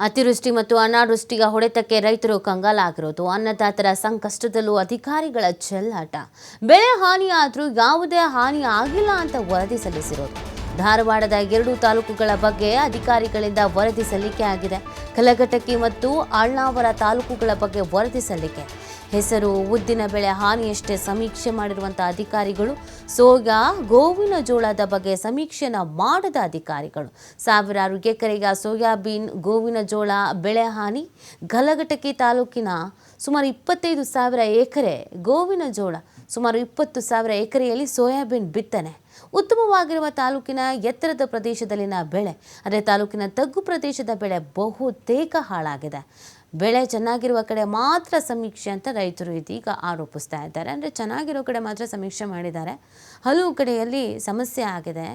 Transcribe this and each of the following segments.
ಅತಿವೃಷ್ಟಿ ಮತ್ತು ಅನಾವೃಷ್ಟಿಯ ಹೊಡೆತಕ್ಕೆ ರೈತರು ಕಂಗಾಲಾಗಿರೋದು, ಅನ್ನದಾತರ ಸಂಕಷ್ಟದಲ್ಲೂ ಅಧಿಕಾರಿಗಳ ಚೆಲ್ಲಾಟ. ಬೆಳೆ ಹಾನಿಯಾದರೂ ಯಾವುದೇ ಹಾನಿ ಆಗಿಲ್ಲ ಅಂತ ವರದಿ ಸಲ್ಲಿಸಿರೋದು. ಧಾರವಾಡದ 2 ತಾಲೂಕುಗಳ ಬಗ್ಗೆ ಅಧಿಕಾರಿಗಳಿಂದ ವರದಿ ಸಲ್ಲಿಕೆ ಆಗಿದೆ. ಕಲಘಟಕಿ ಮತ್ತು ಅಳ್ನಾವರ ತಾಲೂಕುಗಳ ಬಗ್ಗೆ ವರದಿ ಸಲ್ಲಿಕೆ. ಹೆಸರು, ಉದ್ದಿನ ಬೆಳೆ ಹಾನಿಯಷ್ಟೇ ಸಮೀಕ್ಷೆ ಮಾಡಿರುವಂತಹ ಅಧಿಕಾರಿಗಳು, ಸೋಯಾ, ಗೋವಿನ ಜೋಳದ ಬಗ್ಗೆ ಸಮೀಕ್ಷೆನ ಮಾಡದ ಅಧಿಕಾರಿಗಳು. ಸಾವಿರಾರು ಎಕರೆಗೆ ಸೋಯಾಬೀನ್, ಗೋವಿನ ಜೋಳ ಬೆಳೆ ಹಾನಿ. ಕಲಘಟಕಿ ತಾಲೂಕಿನ ಸುಮಾರು 25,000 ಎಕರೆ ಗೋವಿನ ಜೋಳ, ಸುಮಾರು 20,000 ಎಕರೆಯಲ್ಲಿ ಸೋಯಾಬೀನ್ ಬಿತ್ತನೆ. ಉತ್ತಮವಾಗಿರುವ ತಾಲೂಕಿನ ಎತ್ತರದ ಪ್ರದೇಶದಲ್ಲಿನ ಬೆಳೆ, ಅದೇ ತಾಲೂಕಿನ ತಗ್ಗು ಪ್ರದೇಶದ ಬೆಳೆ ಬಹುತೇಕ ಹಾಳಾಗಿದೆ. ಬೆಳೆ ಚೆನ್ನಾಗಿರುವ ಕಡೆ ಮಾತ್ರ ಸಮೀಕ್ಷೆ ಅಂತ ರೈತರು ಇದೀಗ ಆರೋಪಿಸ್ತಾ ಇದ್ದಾರೆ. ಅಂದರೆ ಚೆನ್ನಾಗಿರೋ ಕಡೆ ಮಾತ್ರ ಸಮೀಕ್ಷೆ ಮಾಡಿದ್ದಾರೆ, ಹಲವು ಕಡೆಯಲ್ಲಿ ಸಮಸ್ಯೆ ಆಗಿದೆ,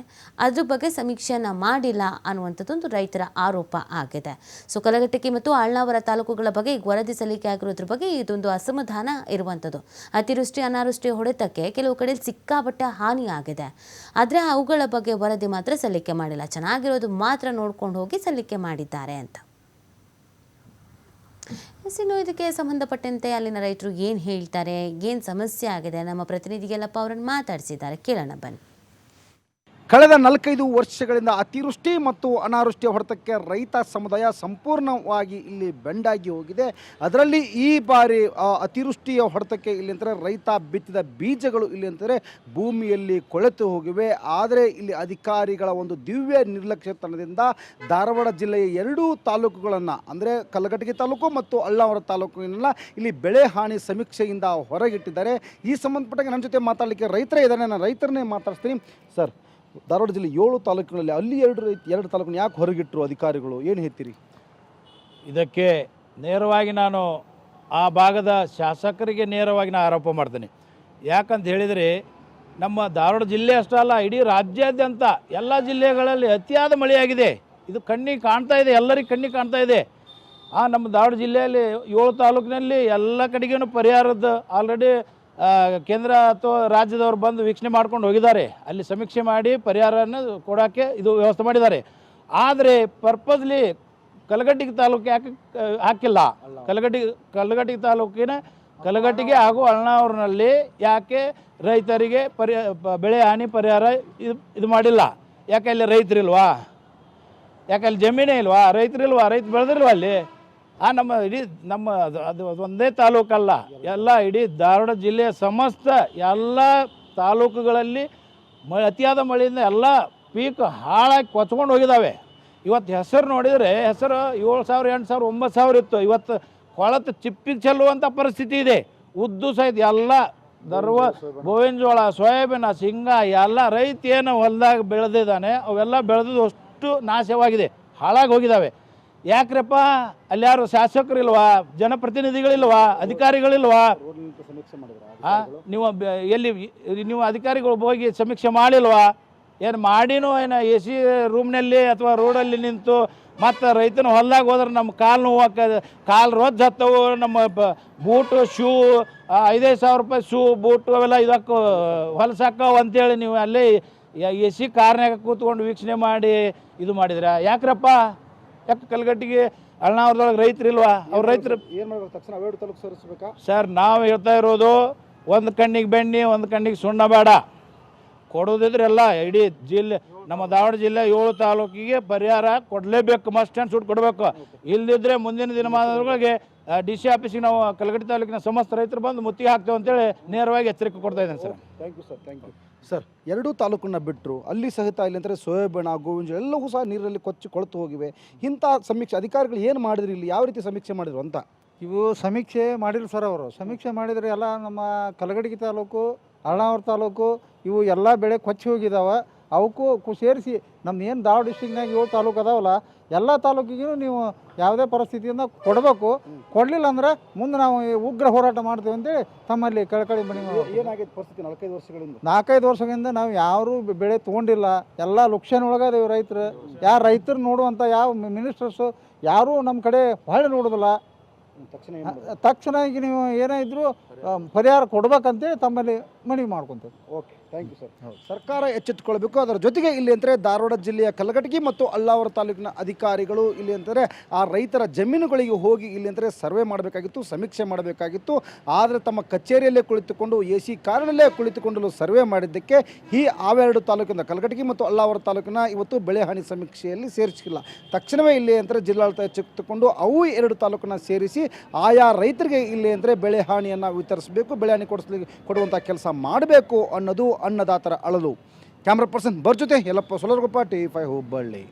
ಅದ್ರ ಬಗ್ಗೆ ಸಮೀಕ್ಷೆಯನ್ನು ಮಾಡಿಲ್ಲ ಅನ್ನುವಂಥದ್ದೊಂದು ರೈತರ ಆರೋಪ ಆಗಿದೆ. ಸೊ ಕಲಘಟಕಿ ಮತ್ತು ಅಳ್ನಾವರ ತಾಲೂಕುಗಳ ಬಗ್ಗೆ ಈಗ ವರದಿ ಸಲ್ಲಿಕೆ ಆಗಿರೋದ್ರ ಬಗ್ಗೆ ಇದೊಂದು ಅಸಮಾಧಾನ ಇರುವಂಥದ್ದು. ಅತಿವೃಷ್ಟಿ ಅನಾವೃಷ್ಟಿ ಹೊಡೆತಕ್ಕೆ ಕೆಲವು ಕಡೆ ಸಿಕ್ಕಾಪಟ್ಟೆ ಹಾನಿ ಆಗಿದೆ, ಆದರೆ ಅವುಗಳ ಬಗ್ಗೆ ವರದಿ ಮಾತ್ರ ಸಲ್ಲಿಕೆ ಮಾಡಿಲ್ಲ. ಚೆನ್ನಾಗಿರೋದು ಮಾತ್ರ ನೋಡ್ಕೊಂಡು ಹೋಗಿ ಸಲ್ಲಿಕೆ ಮಾಡಿದ್ದಾರೆ ಅಂತ. ಇನ್ನು ಇದಕ್ಕೆ ಸಂಬಂಧಪಟ್ಟಂತೆ ಅಲ್ಲಿನ ರೈತರು ಏನು ಹೇಳ್ತಾರೆ, ಏನು ಸಮಸ್ಯೆ ಆಗಿದೆ, ನಮ್ಮ ಪ್ರತಿನಿಧಿ ಯಲ್ಲಪ್ಪ ಅವರನ್ನು ಮಾತಾಡಿಸಿದ್ದಾರೆ, ಕೇಳೋಣ ಬನ್ನಿ. ಕಳೆದ 4-5 ವರ್ಷಗಳಿಂದ ಅತಿವೃಷ್ಟಿ ಮತ್ತು ಅನಾವೃಷ್ಟಿಯ ಹೊಡೆತಕ್ಕೆ ರೈತ ಸಮುದಾಯ ಸಂಪೂರ್ಣವಾಗಿ ಇಲ್ಲಿ ಬೆಂಡಾಗಿ ಹೋಗಿದೆ. ಅದರಲ್ಲಿ ಈ ಬಾರಿ ಅತಿವೃಷ್ಟಿಯ ಹೊಡೆತಕ್ಕೆ ಇಲ್ಲಿ ಅಂತಾರೆ ರೈತ ಬಿತ್ತಿದ ಬೀಜಗಳು ಇಲ್ಲಿ ಅಂತಾರೆ ಭೂಮಿಯಲ್ಲಿ ಕೊಳೆತು ಹೋಗಿವೆ. ಆದರೆ ಇಲ್ಲಿ ಅಧಿಕಾರಿಗಳ ಒಂದು ದಿವ್ಯ ನಿರ್ಲಕ್ಷ್ಯತನದಿಂದ ಧಾರವಾಡ ಜಿಲ್ಲೆಯ 2 ತಾಲೂಕುಗಳನ್ನು ಅಂದರೆ ಕಲಘಟಗಿ ತಾಲೂಕು ಮತ್ತು ಅಳ್ನಾವರ ತಾಲೂಕಿನೆಲ್ಲ ಇಲ್ಲಿ ಬೆಳೆ ಹಾನಿ ಸಮೀಕ್ಷೆಯಿಂದ ಹೊರಗಿಟ್ಟಿದ್ದಾರೆ. ಈ ಸಂಬಂಧಪಟ್ಟಾಗ ನನ್ನ ಜೊತೆ ಮಾತಾಡಲಿಕ್ಕೆ ರೈತರೇ ಇದ್ದಾರೆ, ನಾನು ರೈತರನ್ನೇ ಮಾತಾಡ್ತೀನಿ. ಸರ್, ಧಾರವಾಡ ಜಿಲ್ಲೆ 7 ತಾಲೂಕುಗಳಲ್ಲಿ ಅಲ್ಲಿ 2 ತಾಲೂಕನ್ನು ಯಾಕೆ ಹೊರಗಿಟ್ಟರು ಅಧಿಕಾರಿಗಳು, ಏನು ಹೇಳ್ತೀರಿ? ಇದಕ್ಕೆ ನೇರವಾಗಿ ನಾನು ಆ ಭಾಗದ ಶಾಸಕರಿಗೆ ನೇರವಾಗಿ ನಾನು ಆರೋಪ ಮಾಡ್ತೀನಿ. ಯಾಕಂತ ಹೇಳಿದರೆ ನಮ್ಮ ಧಾರವಾಡ ಜಿಲ್ಲೆ ಅಷ್ಟೇ ಅಲ್ಲ, ಇಡೀ ರಾಜ್ಯಾದ್ಯಂತ ಎಲ್ಲ ಜಿಲ್ಲೆಗಳಲ್ಲಿ ಅತಿಯಾದ ಮಳೆಯಾಗಿದೆ. ಇದು ಕಣ್ಣಿಗೆ ಕಾಣ್ತಾ ಇದೆ, ಎಲ್ಲರಿಗೆ ಕಣ್ಣಿಗೆ ಕಾಣ್ತಾ ಇದೆ. ನಮ್ಮ ಧಾರವಾಡ ಜಿಲ್ಲೆಯಲ್ಲಿ 7 ತಾಲೂಕಿನಲ್ಲಿ ಎಲ್ಲ ಕಡೆಗೂ ಪರಿಹಾರದ ಆಲ್ರೆಡಿ ಕೇಂದ್ರ ಅಥವಾ ರಾಜ್ಯದವರು ಬಂದು ವೀಕ್ಷಣೆ ಮಾಡ್ಕೊಂಡು ಹೋಗಿದ್ದಾರೆ. ಅಲ್ಲಿ ಸಮೀಕ್ಷೆ ಮಾಡಿ ಪರಿಹಾರನ ಕೊಡೋಕ್ಕೆ ಇದು ವ್ಯವಸ್ಥೆ ಮಾಡಿದ್ದಾರೆ. ಆದರೆ ಪರ್ಪಸ್ಲಿ ಕಲಘಟಗಿ ತಾಲೂಕು ಯಾಕೆ ಹಾಕಿಲ್ಲ? ಕಲಘಟಗಿ ತಾಲೂಕಿನ ಕಲಘಟಗಿ ಹಾಗೂ ಅಳ್ನಾವರನಲ್ಲಿ ಯಾಕೆ ರೈತರಿಗೆ ಬೆಳೆ ಹಾನಿ ಪರಿಹಾರ ಇದು ಮಾಡಿಲ್ಲ? ಯಾಕೆ ಅಲ್ಲಿ ರೈತರಿಲ್ವಾ? ಯಾಕೆ ಅಲ್ಲಿ ಜಮೀನೇ ಇಲ್ವಾ? ರೈತರಿಲ್ವಾ? ರೈತ ಬೆಳೆದಿಲ್ವಾ ಅಲ್ಲಿ? ನಮ್ಮ ಇಡೀ ಅದು ಒಂದೇ ತಾಲೂಕಲ್ಲ, ಎಲ್ಲ ಇಡೀ ಧಾರವಾಡ ಜಿಲ್ಲೆಯ ಸಮಸ್ತ ಎಲ್ಲ ತಾಲೂಕುಗಳಲ್ಲಿ ಅತಿಯಾದ ಮಳೆಯಿಂದ ಎಲ್ಲ ಪೀಕ್ ಹಾಳಾಗಿ ಕೊಚ್ಕೊಂಡು ಹೋಗಿದ್ದಾವೆ. ಇವತ್ತು ಹೆಸರು ನೋಡಿದರೆ ಹೆಸರು 7,000, 8,000, 9,000 ಇತ್ತು. ಇವತ್ತು ಕೊಳತು ಚಿಪ್ಪಿಗೆ ಚೆಲ್ಲುವಂಥ ಪರಿಸ್ಥಿತಿ ಇದೆ. ಉದ್ದು ಸಹಿತ ಎಲ್ಲ ಗೋವಿನ ಜೋಳ, ಸೋಯಾಬೀನ, ಶೇಂಗಾ ಎಲ್ಲ ರೈತ ಏನು ಹೊಲದಾಗ ಬೆಳೆದಿದ್ದಾನೆ ಅವೆಲ್ಲ ಬೆಳೆದು ಅಷ್ಟು ನಾಶವಾಗಿದೆ, ಹಾಳಾಗಿ ಹೋಗಿದ್ದಾವೆ. ಯಾಕ್ರಪ್ಪ? ಅಲ್ಲಿ ಯಾರು ಶಾಸಕರಿಲ್ವಾ? ಜನಪ್ರತಿನಿಧಿಗಳಿಲ್ವಾ? ಅಧಿಕಾರಿಗಳಿಲ್ವಾ? ನೀವು ಅಧಿಕಾರಿಗಳು ಹೋಗಿ ಸಮೀಕ್ಷೆ ಮಾಡಿಲ್ವಾ? ಏನು ಮಾಡಿನೂ ಏನು AC ರೂಮ್ನಲ್ಲಿ ಅಥವಾ ರೋಡಲ್ಲಿ ನಿಂತು ಮತ್ತು ರೈತನ ಹೊಲ್ದಾಗ ಹೋದ್ರೆ ನಮ್ಮ ಕಾಲು ನೋವಾಕ, ಕಾಲು ರೋಜ್ ಹತ್ತವು, ನಮ್ಮ ಬೂಟು ಶೂ 5,000 ರೂಪಾಯಿ ಶೂ ಬೂಟು ಅವೆಲ್ಲ ಇದಕ್ಕೆ ಹೊಲಸಾಕವು ಅಂತೇಳಿ ನೀವು ಅಲ್ಲಿ AC ಕಾರ್ನಾಗ ಕೂತ್ಕೊಂಡು ವೀಕ್ಷಣೆ ಮಾಡಿ ಇದು ಮಾಡಿದ್ರೆ ಯಾಕ್ರಪ್ಪ? ಯಾಕೆ ಕಲಘಟಗಿ ಅಳ್ನಾವರದೊಳಗೆ ರೈತರಿಲ್ವಾ? ಅವ್ರ ರೈತರು ಏನು ಮಾಡಬೇಕು? ತಕ್ಷಣ ಅವೆರಡು ತಾಲೂಕು ಸೇರಿಸ್ಬೇಕಾ? ಸರ್, ನಾವು ಹೇಳ್ತಾ ಇರೋದು ಒಂದು ಕಣ್ಣಿಗೆ ಬೆಣ್ಣೆ ಒಂದು ಕಣ್ಣಿಗೆ ಸುಣ್ಣ ಬೇಡ. ಕೊಡೋದಿದ್ರೆ ಎಲ್ಲ ಇಡೀ ಜಿಲ್ಲೆ ನಮ್ಮ ಧಾರವಾಡ ಜಿಲ್ಲೆ 7 ತಾಲೂಕಿಗೆ ಪರಿಹಾರ ಕೊಡಲೇಬೇಕು, ಮಸ್ಟ್ ಆ್ಯಂಡ್ ಶೂಟ್ ಕೊಡಬೇಕು. ಇಲ್ಲದಿದ್ದರೆ ಮುಂದಿನ ದಿನಮಾನಗಳಿಗೆ DC ಆಫೀಸಿಗೆ ನಾವು ಕಲಘಟಗಿ ತಾಲೂಕಿನ ಸಮಸ್ತ ರೈತರು ಬಂದು ಮುತ್ತಿಗೆ ಹಾಕ್ತೇವೆ ಅಂತೇಳಿ ನೇರವಾಗಿ ಎಚ್ಚರಿಕೆ ಕೊಡ್ತಾ ಇದ್ದೇನೆ sir. Thank you sir, thank you sir. 2 ತಾಲೂಕನ್ನು ಬಿಟ್ಟರು ಅಲ್ಲಿ ಸಹಿತ ಇಲ್ಲಿ ಅಂದರೆ ಸೋಯಾಬೀನ್, ಗೋವಿನ ಎಲ್ಲವೂ ಸಹ ನೀರಲ್ಲಿ ಕೊಳೆತು ಹೋಗಿವೆ. ಇಂಥ ಸಮೀಕ್ಷೆ ಅಧಿಕಾರಿಗಳು ಏನು ಮಾಡಿದ್ರು, ಇಲ್ಲಿ ಯಾವ ರೀತಿ ಸಮೀಕ್ಷೆ ಮಾಡಿದ್ರು ಅಂತ? ಇವು ಸಮೀಕ್ಷೆ ಮಾಡಿಲ್ಲ ಸರ್. ಅವರು ಸಮೀಕ್ಷೆ ಮಾಡಿದರೆ ಎಲ್ಲ ನಮ್ಮ ಕಲಘಟಗಿ ತಾಲೂಕು, ಅಳ್ನಾವರ ತಾಲೂಕು ಇವು ಎಲ್ಲ ಬೆಳೆ ಕೊಚ್ಚಿ ಹೋಗಿದ್ದಾವೆ. ಅವಕ್ಕೂ ಸೇರಿಸಿ ನಮ್ದು ಏನು ಧಾರವಾಡ ಡಿಸ್ಟ್ರಿಕ್ನಾಗ 7 ತಾಲೂಕು ಅದಾವಲ್ಲ, ಎಲ್ಲ ತಾಲೂಕಿಗೂ ನೀವು ಯಾವುದೇ ಪರಿಸ್ಥಿತಿಯಿಂದ ಕೊಡಬೇಕು. ಕೊಡಲಿಲ್ಲ ಅಂದ್ರೆ ಮುಂದೆ ನಾವು ಉಗ್ರ ಹೋರಾಟ ಮಾಡ್ತೀವಿ ಅಂತೇಳಿ ತಮ್ಮಲ್ಲಿ ಕಳಕಳಿ ಮನೆ. ಏನಾಗಿದೆ ಪರಿಸ್ಥಿತಿ 4-5 ವರ್ಷಗಳಿಂದ? 4-5 ವರ್ಷಗಳಿಂದ ನಾವು ಯಾರೂ ಬೆಳೆ ತೊಗೊಂಡಿಲ್ಲ, ಎಲ್ಲ ಲುಕ್ಷನ್ ಒಳಗದೇವು ರೈತರು. ಯಾರು ರೈತರು ನೋಡುವಂಥ ಯಾವ ಮಿನಿಸ್ಟರ್ಸು ಯಾರೂ ನಮ್ಮ ಕಡೆ ಹೊಳೆ ನೋಡೋದಿಲ್ಲ. ತಕ್ಷಣ ಈಗ ನೀವು ಏನೇ ಇದ್ದರೂ ಪರಿಹಾರ ಕೊಡ್ಬೇಕಂತೇಳಿ ತಮ್ಮಲ್ಲಿ ಮನವಿ ಮಾಡ್ಕೊತೀವಿ. ಓಕೆ. Thank you sir. ಸರ್ಕಾರ ಎಚ್ಚೆತ್ತುಕೊಳ್ಬೇಕು. ಅದರ ಜೊತೆಗೆ ಇಲ್ಲಿ ಅಂದರೆ ಧಾರವಾಡ ಜಿಲ್ಲೆಯ ಕಲಘಟಗಿ ಮತ್ತು ಅಳ್ಳಾವರ ತಾಲೂಕಿನ ಅಧಿಕಾರಿಗಳು ಇಲ್ಲಿ ಅಂದರೆ ಆ ರೈತರ ಜಮೀನುಗಳಿಗೆ ಹೋಗಿ ಇಲ್ಲಿ ಅಂದರೆ ಸರ್ವೆ ಮಾಡಬೇಕಾಗಿತ್ತು, ಸಮೀಕ್ಷೆ ಮಾಡಬೇಕಾಗಿತ್ತು. ಆದರೆ ತಮ್ಮ ಕಚೇರಿಯಲ್ಲೇ ಕುಳಿತುಕೊಂಡು AC ಕಾರಿನಲ್ಲೇ ಕುಳಿತುಕೊಂಡು ಸರ್ವೆ ಮಾಡಿದ್ದಕ್ಕೆ ಈ ಆವೆರಡು ತಾಲೂಕಿನ ಕಲಘಟಗಿ ಮತ್ತು ಅಳ್ಳಾವರ ತಾಲೂಕಿನ ಇವತ್ತು ಬೆಳೆ ಹಾನಿ ಸಮೀಕ್ಷೆಯಲ್ಲಿ ಸೇರಿಸಿಲ್ಲ. ತಕ್ಷಣವೇ ಇಲ್ಲಿ ಅಂದರೆ ಜಿಲ್ಲಾಡಳಿತ ಎಚ್ಚೆತ್ತುಕೊಂಡು ಅವು 2 ತಾಲೂಕನ್ನು ಸೇರಿಸಿ ಆಯಾ ರೈತರಿಗೆ ಇಲ್ಲಿ ಅಂದರೆ ಬೆಳೆ ಹಾನಿಯನ್ನು ವಿತರಿಸಬೇಕು, ಬೆಳೆ ಹಾನಿ ಕೊಡುವಂಥ ಕೆಲಸ ಮಾಡಬೇಕು ಅನ್ನೋದು ಅನ್ನದಾತರ ಅಳಲು. ಕ್ಯಾಮ್ರಾ ಪರ್ಸನ್ ಜೊತೆ ಯಲ್ಲಪ್ಪ ಸೊಲರ್ಗೊಪ್ಪ, TV5 ಹುಬ್ಬಳ್ಳಿ.